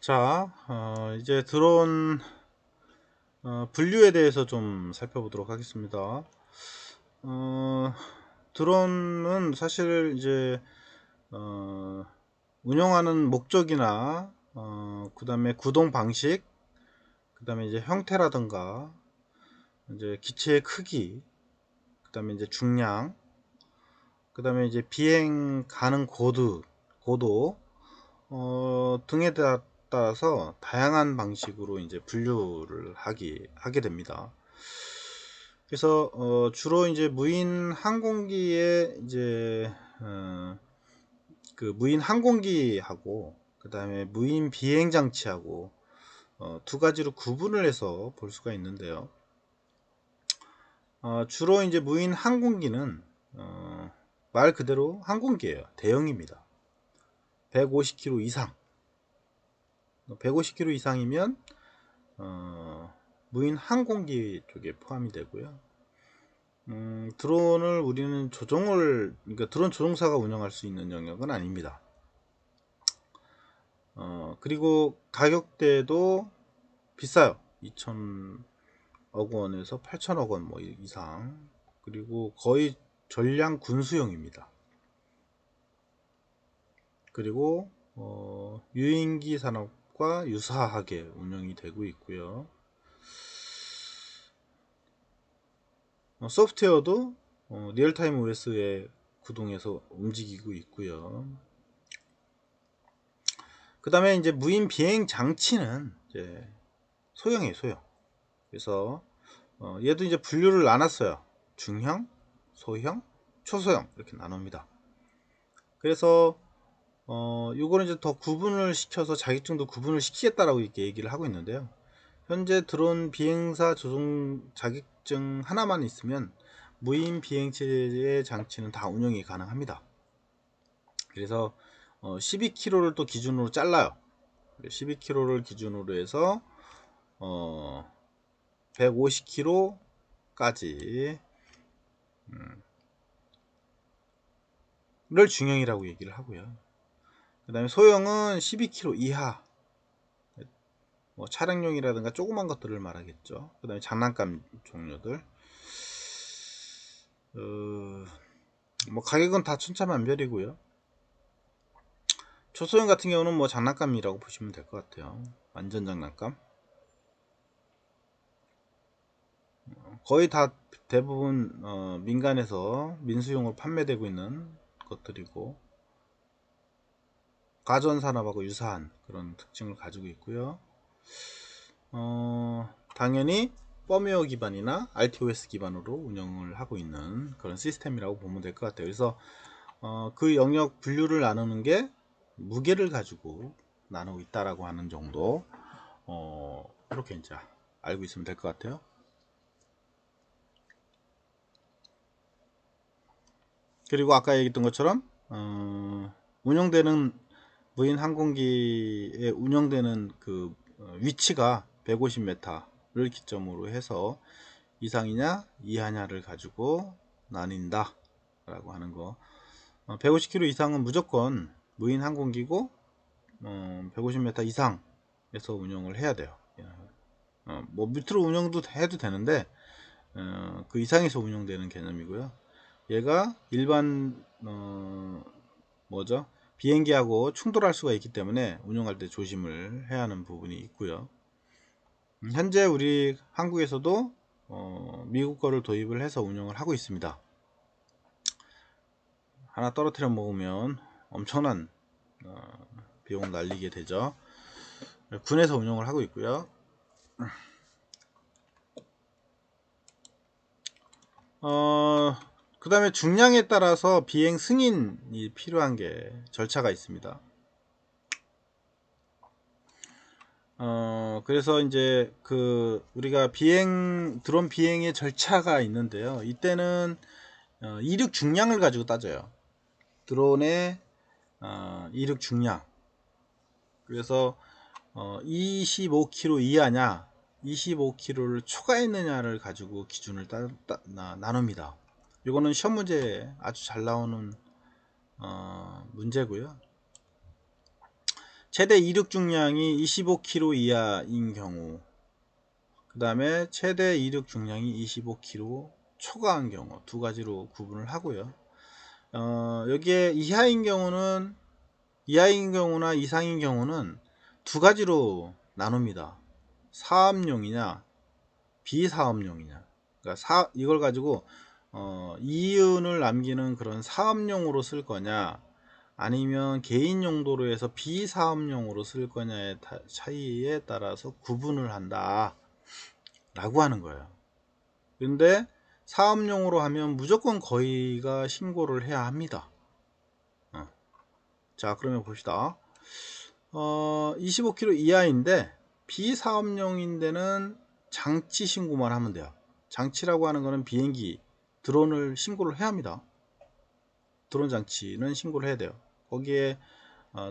자, 이제 드론 분류에 대해서 좀 살펴보도록 하겠습니다. 어, 드론은 사실 이제 운영하는 목적이나 그 다음에 구동 방식, 그 다음에 이제 형태라든가 이제 기체의 크기, 그 다음에 이제 중량, 그 다음에 이제 비행 가능 고도 등에 따라서 다양한 방식으로 이제 분류를 하게 됩니다. 그래서 주로 이제 무인 항공기에 이제 그 무인 항공기하고 그 다음에 무인 비행 장치하고 두 가지로 구분을 해서 볼 수가 있는데요. 주로 이제 무인 항공기는 말 그대로 항공기예요. 대형입니다. 150km 이상, 150km 이상이면 무인 항공기 쪽에 포함이 되고요. 드론을 우리는 그러니까 드론 조종사가 운영할 수 있는 영역은 아닙니다. 그리고 가격대도 비싸요. 2천억 원에서 8천억 원 뭐 이상. 그리고 거의 전량 군수용입니다. 그리고 유인기 산업과 유사하게 운영이 되고 있고요. 소프트웨어도 리얼타임 OS에 구동해서 움직이고 있고요. 그 다음에 이제 무인 비행 장치는 이제 소형이에요, 소형. 그래서 얘도 이제 분류를 나눴어요. 중형, 소형, 초소형 이렇게 나눕니다. 그래서 요거는 이제 더 구분을 시켜서 자격증도 구분을 시키겠다라고 이렇게 얘기를 하고 있는데요. 현재 드론 비행사 조종 자격증 하나만 있으면 무인 비행체의 장치는 다 운영이 가능합니다. 그래서 12km를 또 기준으로 잘라요. 12km를 기준으로 해서 150km까지 를 중형이라고 얘기를 하고요. 그 다음에 소형은 12km 이하, 뭐 차량용이라든가 조그만 것들을 말하겠죠. 그 다음에 장난감 종류들. 뭐 가격은 다 천차만별이고요. 초소형 같은 경우는 뭐 장난감이라고 보시면 될 것 같아요. 완전 장난감. 거의 다 대부분 민간에서 민수용으로 판매되고 있는 것들이고 가전산업하고 유사한 그런 특징을 가지고 있고요. 당연히 펌웨어 기반이나 RTOS 기반으로 운영을 하고 있는 그런 시스템이라고 보면 될 것 같아요. 그래서 그 영역 분류를 나누는 게 무게를 가지고 나누고 있다라고 하는 정도, 이렇게 이제 알고 있으면 될 것 같아요. 그리고 아까 얘기했던 것처럼 운영되는 무인 항공기에 운영되는 그 위치가 150m를 기점으로 해서 이상이냐 이하냐를 가지고 나뉜다 라고 하는 거. 150km 이상은 무조건 무인 항공기고 150m 이상에서 운영을 해야 돼요. 뭐 밑으로 운영도 해도 되는데 그 이상에서 운영되는 개념이고요. 얘가 일반 뭐죠? 비행기하고 충돌할 수가 있기 때문에 운영할 때 조심을 해야 하는 부분이 있고요. 현재 우리 한국에서도 미국 거를 도입을 해서 운영을 하고 있습니다. 하나 떨어뜨려 먹으면 엄청난 비용을 날리게 되죠. 군에서 운영을 하고 있고요. 그 다음에 중량에 따라서 비행 승인이 필요한 게 절차가 있습니다. 그래서 이제 그 우리가 드론 비행의 절차가 있는데요. 이때는 이륙 중량을 가지고 따져요. 드론의 이륙 중량. 그래서 25km 이하냐 25km를 초과했느냐를 가지고 기준을 나눕니다. 이거는 시험 문제에 아주 잘 나오는 문제고요. 최대 이륙 중량이 25kg 이하인 경우, 그 다음에 최대 이륙 중량이 25kg 초과한 경우 두 가지로 구분을 하고요. 여기에 이하인 경우나 이상인 경우는 두 가지로 나눕니다. 사업용이냐 비사업용이냐. 그러니까 이걸 가지고 이윤을 남기는 그런 사업용으로 쓸 거냐, 아니면 개인 용도로 해서 비사업용으로 쓸 거냐의 차이에 따라서 구분을 한다 라고 하는 거예요. 근데 사업용으로 하면 무조건 거의가 신고를 해야 합니다. 자, 그러면 봅시다. 25kg 이하인데 비사업용인데는 장치 신고만 하면 돼요. 장치라고 하는 거는 비행기, 드론을 신고를 해야 합니다. 드론 장치는 신고를 해야 돼요. 거기에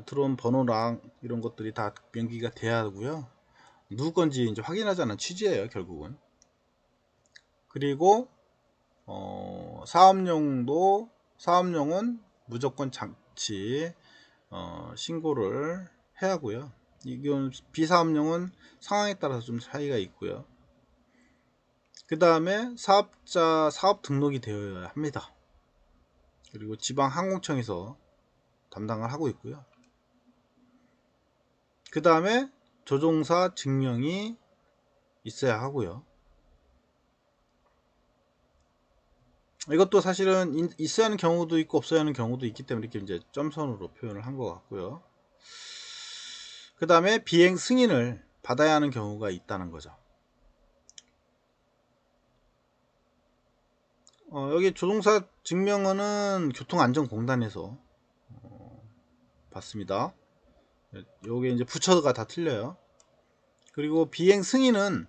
드론 번호랑 이런 것들이 다 명기가 돼야 하고요. 누구 건지 이제 확인하자는 취지예요, 결국은. 그리고 사업용은 무조건 장치 신고를 해야 하고요. 이건 비사업용은 상황에 따라서 좀 차이가 있고요. 그 다음에 사업자 사업 등록이 되어야 합니다. 그리고 지방 항공청에서 담당을 하고 있고요. 그 다음에 조종사 증명이 있어야 하고요. 이것도 사실은 있어야 하는 경우도 있고 없어야 하는 경우도 있기 때문에 이렇게 이제 점선으로 표현을 한 것 같고요. 그 다음에 비행 승인을 받아야 하는 경우가 있다는 거죠. 여기 조종사 증명은 교통안전공단에서 받습니다. 요게 이제 부처가 다 틀려요. 그리고 비행 승인은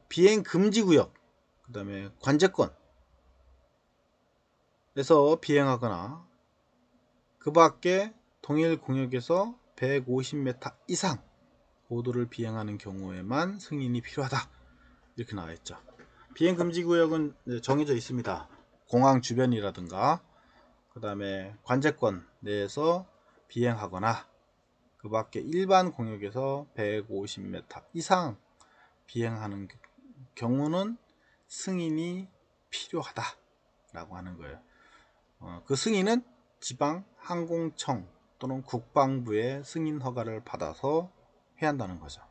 비행 금지 구역, 그 다음에 관제권에서 비행하거나 그 밖에 동일 공역에서 150m 이상 고도를 비행하는 경우에만 승인이 필요하다, 이렇게 나와 있죠. 비행 금지 구역은 정해져 있습니다. 공항 주변이라든가 그 다음에 관제권 내에서 비행하거나 그 밖에 일반 공역에서 150m 이상 비행하는 경우는 승인이 필요하다 라고 하는 거예요. 그 승인은 지방 항공청 또는 국방부의 승인 허가를 받아서 해야 한다는 거죠.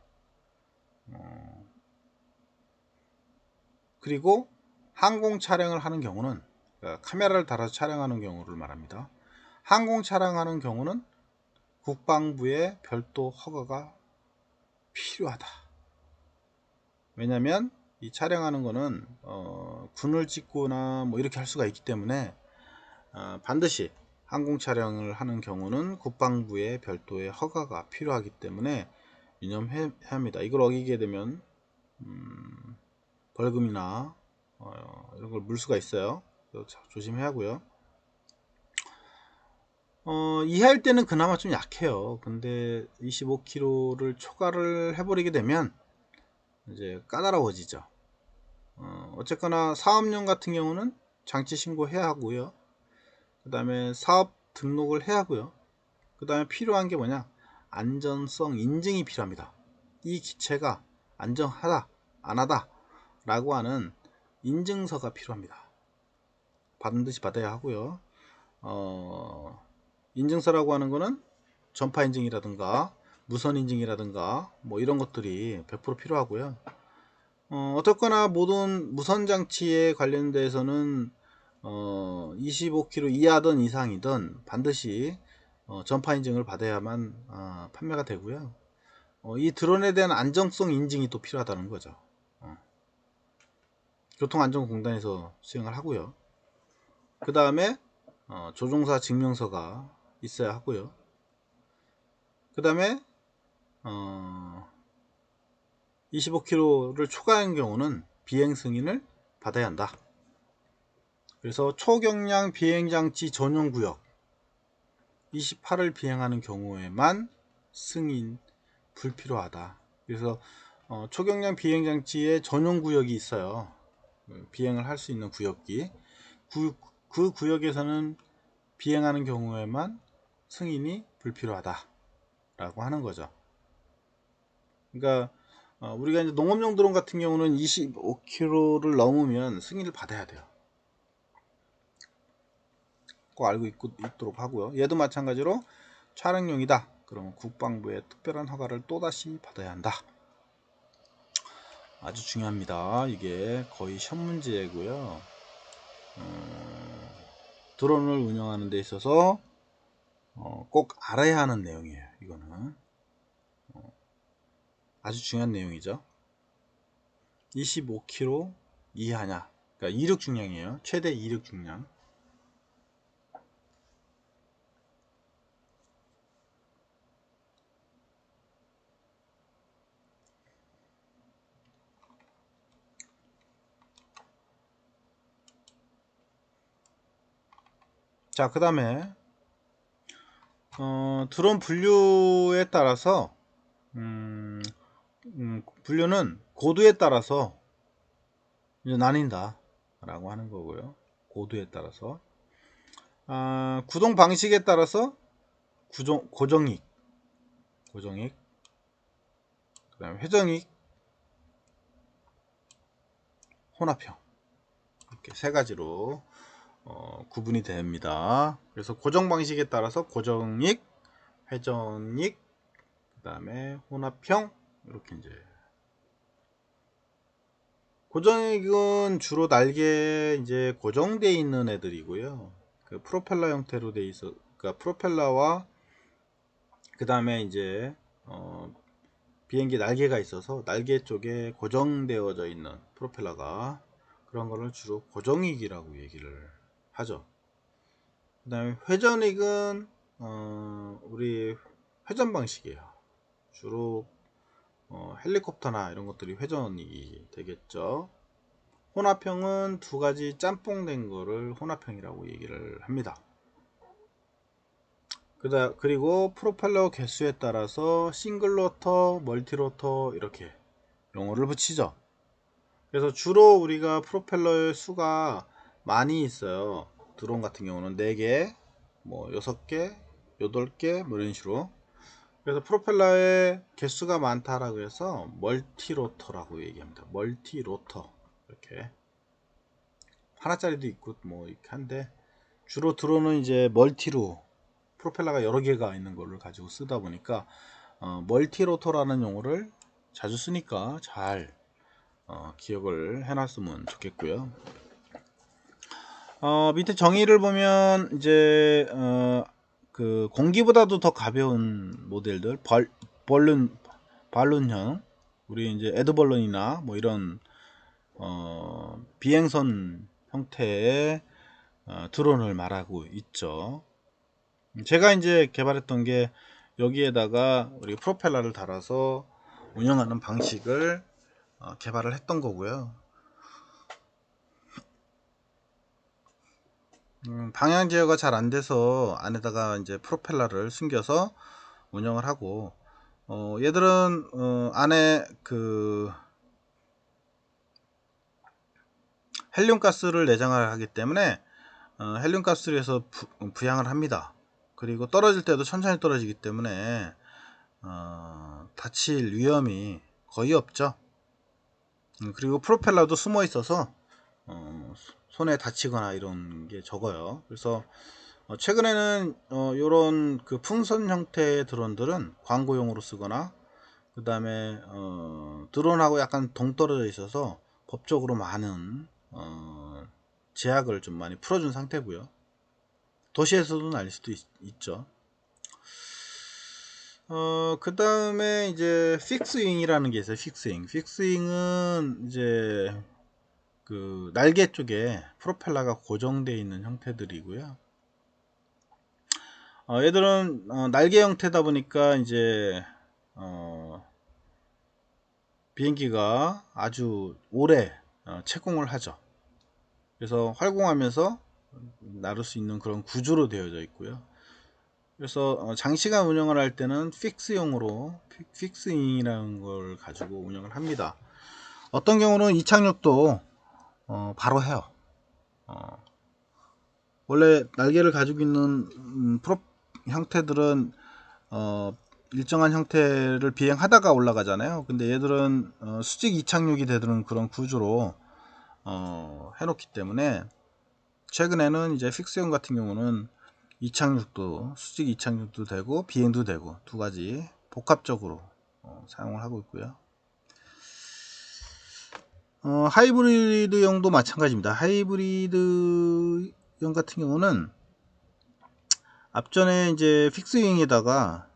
그리고 항공 촬영을 하는 경우는, 그러니까 카메라를 달아서 촬영하는 경우를 말합니다. 항공 촬영하는 경우는 국방부의 별도 허가가 필요하다. 왜냐하면 이 촬영하는 거는 군을 찍거나 뭐 이렇게 할 수가 있기 때문에 반드시 항공 촬영을 하는 경우는 국방부의 별도의 허가가 필요하기 때문에 유념해야 합니다. 이걸 어기게 되면 벌금이나 이런 걸 물 수가 있어요. 조심해야 하고요. 이하일 때는 그나마 좀 약해요. 근데 25kg를 초과를 해버리게 되면 이제 까다로워지죠. 어쨌거나 사업용 같은 경우는 장치 신고해야 하고요. 그 다음에 사업 등록을 해야 하고요. 그 다음에 필요한 게 뭐냐, 안전성 인증이 필요합니다. 이 기체가 안전하다 안하다 라고 하는 인증서가 필요합니다. 반드시 받아야 하고요. 인증서라고 하는 거는 전파 인증이라든가 무선 인증이라든가 뭐 이런 것들이 100% 필요하고요. 어떻거나 모든 무선 장치에 관련돼서는 25kg 이하든 이상이든 반드시 전파 인증을 받아야만 판매가 되고요. 이 드론에 대한 안정성 인증이 또 필요하다는 거죠. 교통안전공단에서 수행을 하고요. 그 다음에 조종사 증명서가 있어야 하고요. 그 다음에 25kg를 초과한 경우는 비행 승인을 받아야 한다. 그래서 초경량 비행장치 전용구역 28을 비행하는 경우에만 승인 불필요하다. 그래서 초경량 비행장치의 전용구역이 있어요. 비행을 할 수 있는 구역이, 그 구역에서는 비행하는 경우에만 승인이 불필요하다 라고 하는 거죠. 그러니까 우리가 이제 농업용 드론 같은 경우는 25kg를 넘으면 승인을 받아야 돼요. 꼭 알고 있도록 하고요. 얘도 마찬가지로 촬영용이다. 그러면 국방부의 특별한 허가를 또다시 받아야 한다. 아주 중요합니다. 이게 거의 시험 문제고요. 드론을 운영하는 데 있어서 꼭 알아야 하는 내용이에요. 이거는 아주 중요한 내용이죠. 25kg 이하냐, 그러니까 이륙 중량이에요. 최대 이륙 중량. 자, 그 다음에 드론 분류에 따라서 분류는 고도에 따라서 이제 나뉜다 라고 하는 거고요. 고도에 따라서 구동 방식에 따라서 고정익, 그 다음에 회전익, 혼합형, 이렇게 세 가지로 구분이 됩니다. 그래서 고정 방식에 따라서 고정익, 회전익, 그 다음에 혼합형, 이렇게 이제. 고정익은 주로 날개 이제 고정되어 있는 애들이고요. 그 프로펠러 형태로 돼 있어, 그러니까 프로펠러와 그 다음에 이제 비행기 날개가 있어서 날개 쪽에 고정되어져 있는 프로펠러가, 그런 거를 주로 고정익이라고 얘기를 하죠. 그 다음에 회전익은 우리 회전 방식이에요. 주로 헬리콥터나 이런 것들이 회전익이 되겠죠. 혼합형은 두 가지 짬뽕 된 거를 혼합형이라고 얘기를 합니다. 그리고 프로펠러 개수에 따라서 싱글 로터, 멀티 로터 이렇게 용어를 붙이죠. 그래서 주로 우리가 프로펠러의 수가 많이 있어요. 드론 같은 경우는 4개, 뭐 6개, 8개 뭐 이런 식으로. 그래서 프로펠러의 개수가 많다라고 해서 멀티 로터라고 얘기합니다. 멀티 로터. 이렇게 하나짜리도 있고 뭐 이렇게 한데, 주로 드론은 이제 멀티로 프로펠러가 여러 개가 있는 거를 가지고 쓰다 보니까 멀티 로터라는 용어를 자주 쓰니까 잘 기억을 해놨으면 좋겠고요. 밑에 정의를 보면 이제 그 공기보다도 더 가벼운 모델들, 발룬형, 우리 이제 에드벌룬이나 뭐 이런 비행선 형태의 드론을 말하고 있죠. 제가 이제 개발했던 게 여기에다가 우리 프로펠러를 달아서 운영하는 방식을 개발을 했던 거고요. 방향 제어가 잘 안 돼서 안에다가 이제 프로펠러를 숨겨서 운영을 하고, 얘들은 안에 그 헬륨 가스를 내장을 하기 때문에 헬륨 가스를 해서 부양을 합니다. 그리고 떨어질 때도 천천히 떨어지기 때문에 다칠 위험이 거의 없죠. 그리고 프로펠러도 숨어 있어서 손에 다치거나 이런 게 적어요. 그래서 최근에는 이런 그 풍선 형태의 드론들은 광고용으로 쓰거나, 그 다음에 드론하고 약간 동떨어져 있어서 법적으로 많은 제약을 좀 많이 풀어준 상태고요. 도시에서도 날릴 수도 있죠. 그 다음에 이제 픽스윙이라는 게 있어요. 픽스윙은 이제 그 날개 쪽에 프로펠러가 고정되어 있는 형태들이고요. 얘들은 날개 형태다 보니까 이제 비행기가 아주 오래 채공을 하죠. 그래서 활공하면서 나를 수 있는 그런 구조로 되어져 있고요. 그래서 장시간 운영을 할 때는 픽스용으로 픽스윙이라는 걸 가지고 운영을 합니다. 어떤 경우는 이착륙도 바로 해요. 원래 날개를 가지고 있는 프로 형태들은 일정한 형태를 비행하다가 올라가잖아요. 근데 얘들은 수직 이착륙이 되는 그런 구조로 해놓기 때문에 최근에는 이제 픽스형 같은 경우는 이착륙도 수직 이착륙도 되고 비행도 되고 두 가지 복합적으로 사용을 하고 있고요. 하이브리드형도 마찬가지입니다. 하이브리드형 같은 경우는 앞전에 이제 픽스윙에다가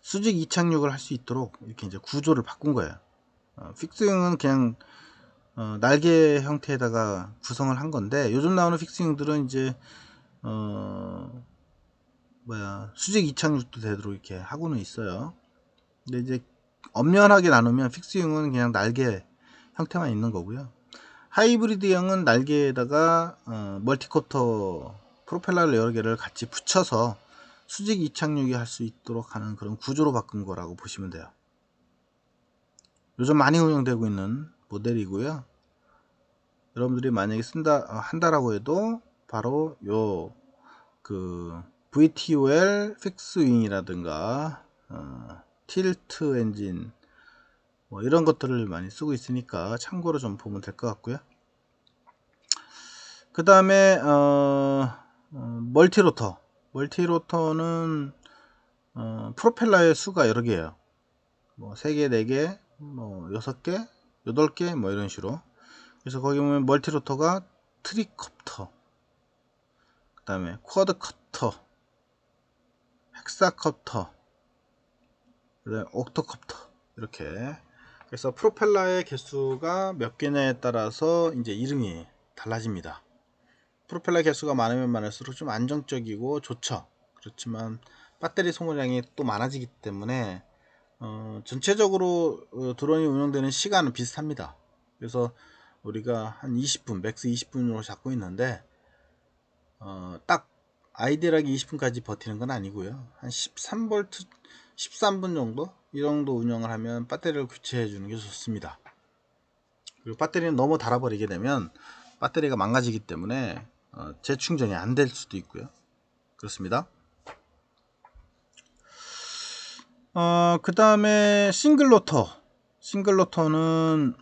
수직 이착륙을 할 수 있도록 이렇게 이제 구조를 바꾼 거예요. 픽스윙은 그냥 날개 형태에다가 구성을 한 건데, 요즘 나오는 픽스윙들은 이제 수직 이착륙도 되도록 이렇게 하고는 있어요. 근데 이제 엄연하게 나누면 픽스윙은 그냥 날개 형태만 있는 거고요. 하이브리드형은 날개에다가 멀티콥터 프로펠러를 여러 개를 같이 붙여서 수직 이착륙이 할 수 있도록 하는 그런 구조로 바꾼 거라고 보시면 돼요. 요즘 많이 운영되고 있는 모델이고요. 여러분들이 만약에 한다라고 해도 바로 요 VTOL 픽스윙이라든가 틸트 엔진 뭐 이런 것들을 많이 쓰고 있으니까 참고로 좀 보면 될 것 같고요. 그 다음에 멀티로터는 프로펠러의 수가 여러 개예요. 뭐 3개, 4개, 뭐 6개, 8개 뭐 이런 식으로. 그래서 거기 보면 멀티로터가 트리콥터, 그 다음에 쿼드컵터, 헥사컵터, 그 다음에 옥토컵터 이렇게. 그래서 프로펠러의 개수가 몇 개냐에 따라서 이제 이름이 달라집니다. 프로펠러 개수가 많으면 많을수록 좀 안정적이고 좋죠. 그렇지만 배터리 소모량이 또 많아지기 때문에 전체적으로 드론이 운영되는 시간은 비슷합니다. 그래서 우리가 한 20분, 맥스 20분으로 잡고 있는데 딱 아이디얼하게 20분까지 버티는 건 아니고요. 한 13V, 13분 정도? 이 정도 운영을 하면 배터리를 교체해 주는 게 좋습니다. 그리고 배터리는 너무 닳아버리게 되면 배터리가 망가지기 때문에 재충전이 안 될 수도 있고요. 그렇습니다. 그 다음에 싱글로터는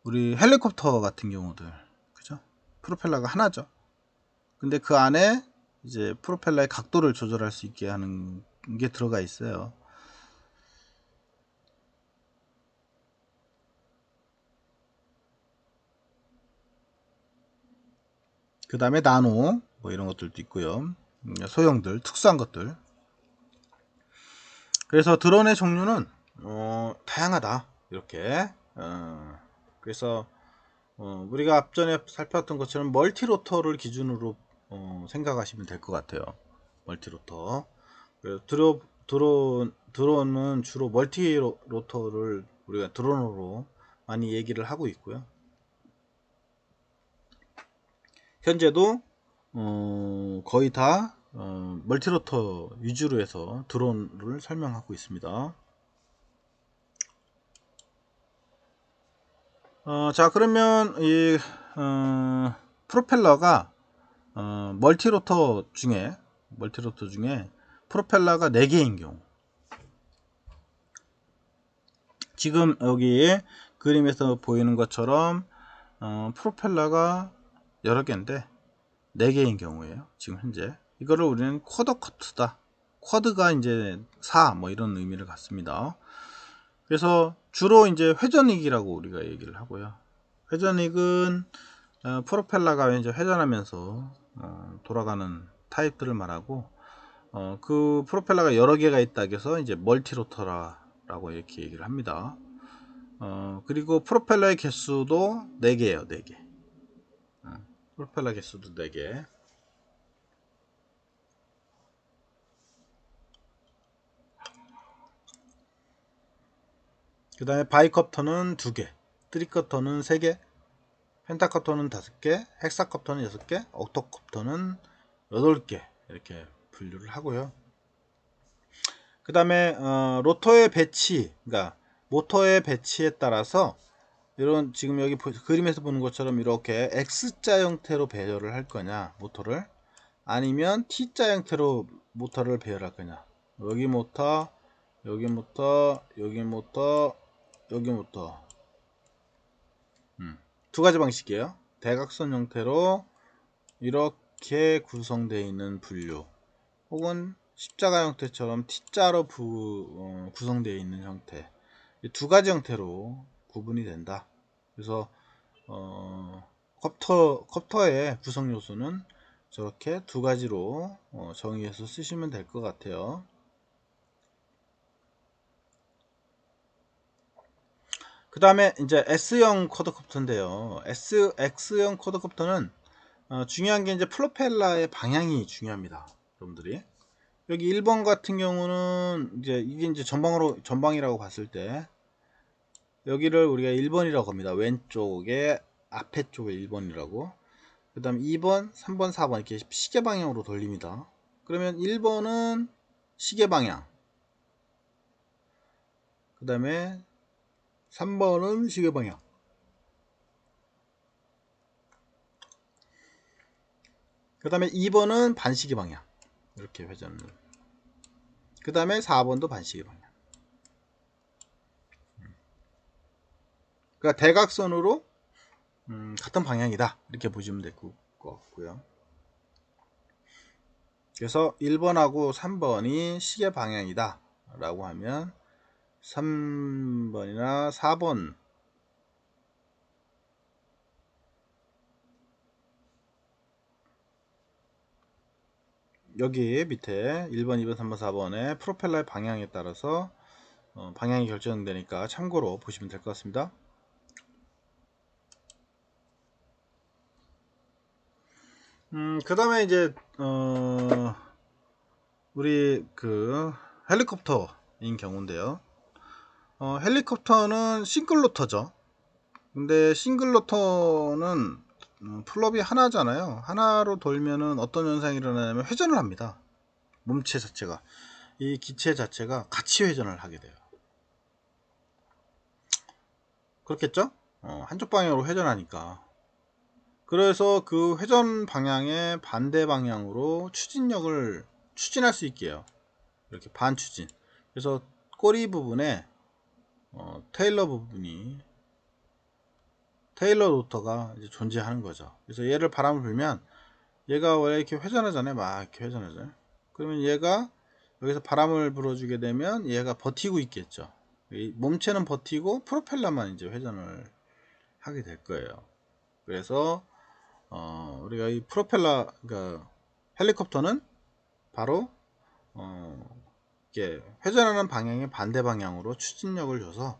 우리 헬리콥터 같은 경우들, 그죠? 프로펠러가 하나죠. 근데 그 안에 이제 프로펠러의 각도를 조절할 수 있게 하는 게 들어가 있어요. 그 다음에 나노 뭐 이런 것들도 있고요. 소형들, 특수한 것들. 그래서 드론의 종류는 다양하다. 이렇게. 그래서 우리가 앞전에 살펴봤던 것처럼 멀티로터를 기준으로 생각하시면 될 것 같아요. 멀티로터. 드론은 주로 멀티로터를 우리가 드론으로 많이 얘기를 하고 있고요. 현재도 거의 다 멀티로터 위주로 해서 드론을 설명하고 있습니다. 자, 그러면 이 프로펠러가 멀티로터 중에 프로펠러가 4개인 경우, 지금 여기 그림에서 보이는 것처럼 프로펠러가 여러 개인데 4개인 경우에요. 지금 현재 이거를 우리는 쿼드커트다. 쿼드가 이제 4 뭐 이런 의미를 갖습니다. 그래서 주로 이제 회전익이라고 우리가 얘기를 하고요. 회전익은 프로펠러가 이제 회전하면서 돌아가는 타입들을 말하고, 그 프로펠러가 여러 개가 있다 해서 이제 멀티로터라고 이렇게 얘기를 합니다. 그리고 프로펠러의 개수도 4개예요. 4개. 프로펠러 개수도 4개. 그 다음에 바이컵터는 2개, 트리컵터는 3개, 펜타컵터는 5개, 헥사컵터는 6개, 옥토컵터는 8개 이렇게 분류를 하고요. 그 다음에 로터의 배치, 그러니까 모터의 배치에 따라서 이런 지금 여기 그림에서 보는 것처럼 이렇게 X자 형태로 배열을 할 거냐 모터를, 아니면 T자 형태로 모터를 배열할 거냐. 여기 모터, 여기 모터, 여기 모터, 여기 모터. 두 가지 방식이에요. 대각선 형태로 이렇게 구성되어 있는 분류, 혹은 십자가 형태처럼 T자로 구성되어 있는 형태, 이 두 가지 형태로 구분이 된다. 그래서 컵터의 구성 요소는 저렇게 두 가지로 정의해서 쓰시면 될 것 같아요. 그 다음에 이제 S형 쿼드콥터인데요. X형 쿼드콥터는 중요한 게 이제 프로펠러의 방향이 중요합니다. 여러분들이 여기 1번 같은 경우는 이게 이제 전방이라고 봤을 때 여기를 우리가 1번이라고 합니다. 왼쪽에 앞에 쪽에 1번이라고. 그 다음 2번, 3번, 4번 이렇게 시계 방향으로 돌립니다. 그러면 1번은 시계 방향, 그 다음에 3번은 시계 방향, 그 다음에 2번은 반시계 방향, 이렇게 회전을. 그 다음에 4번도 반시계 방향. 그러니까 대각선으로 같은 방향이다, 이렇게 보시면 될 것 같고요. 그래서 1번하고 3번이 시계 방향이다 라고 하면 3번이나 4번, 여기 밑에 1번, 2번, 3번, 4번의 프로펠러의 방향에 따라서 방향이 결정되니까 참고로 보시면 될 것 같습니다. 그 다음에 이제 우리 그 헬리콥터인 경우인데요. 헬리콥터는 싱글로터죠. 근데 싱글로터는 플롭이 하나잖아요. 하나로 돌면은 어떤 현상이 일어나냐면 회전을 합니다. 몸체 자체가, 이 기체 자체가 같이 회전을 하게 돼요. 그렇겠죠? 한쪽 방향으로 회전하니까. 그래서 그 회전 방향의 반대 방향으로 추진할 수 있게 해요. 이렇게 반추진. 그래서 꼬리 부분에 테일러 로터가 이제 존재하는 거죠. 그래서 얘를 바람을 불면 얘가 원래 이렇게 회전하잖아요. 막 이렇게 회전하잖아요. 그러면 얘가 여기서 바람을 불어주게 되면 얘가 버티고 있겠죠. 이 몸체는 버티고 프로펠러만 이제 회전을 하게 될 거예요. 그래서 우리가 이 프로펠러, 그러니까 헬리콥터는 바로 이렇게 회전하는 방향의 반대 방향으로 추진력을 줘서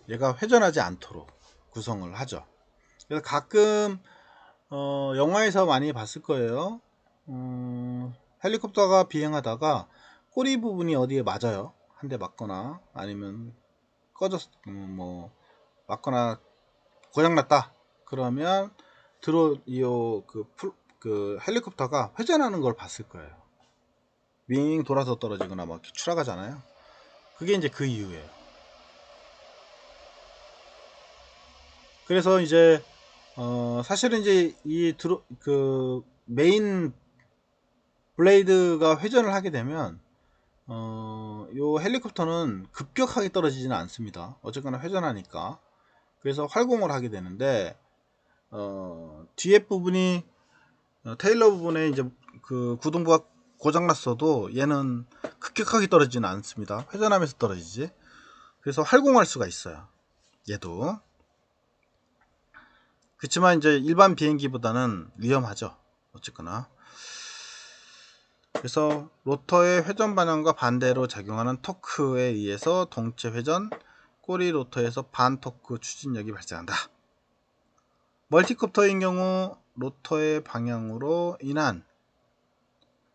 얘가 회전하지 않도록 구성을 하죠. 그래서 가끔 영화에서 많이 봤을 거예요. 헬리콥터가 비행하다가 꼬리 부분이 어디에 맞아요. 한 대 맞거나 아니면 뭐 맞거나 고장났다. 그러면 그 헬리콥터가 회전하는 걸 봤을 거예요. 윙 돌아서 떨어지거나 막 추락하잖아요. 그게 이제 그 이유예요. 그래서 이제 사실은 이제 그 메인 블레이드가 회전을 하게 되면 요 헬리콥터는 급격하게 떨어지지는 않습니다. 어쨌거나 회전하니까. 그래서 활공을 하게 되는데 뒤에 부분이 테일러 부분에 이제 그 구동부가 고장났어도 얘는 급격하게 떨어지지는 않습니다. 회전하면서 떨어지지. 그래서 활공할 수가 있어요. 얘도. 그렇지만 이제 일반 비행기보다는 위험하죠. 어쨌거나. 그래서 로터의 회전 방향과 반대로 작용하는 토크에 의해서 동체 회전, 꼬리 로터에서 반 토크 추진력이 발생한다. 멀티콥터인 경우 로터의 방향으로 인한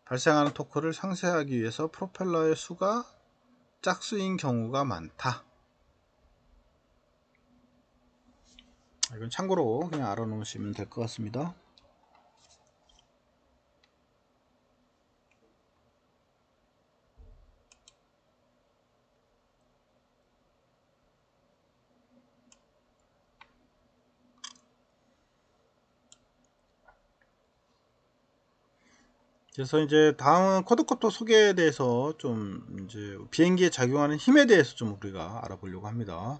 발생하는 토크를 상쇄하기 위해서 프로펠러의 수가 짝수인 경우가 많다. 이건 참고로 그냥 알아놓으시면 될 것 같습니다. 그래서 이제 다음 쿼드코프터 소개에 대해서 좀 이제 비행기에 작용하는 힘에 대해서 좀 우리가 알아보려고 합니다.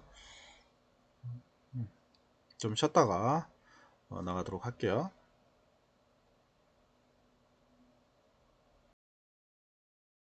좀 쉬었다가 나가도록 할게요.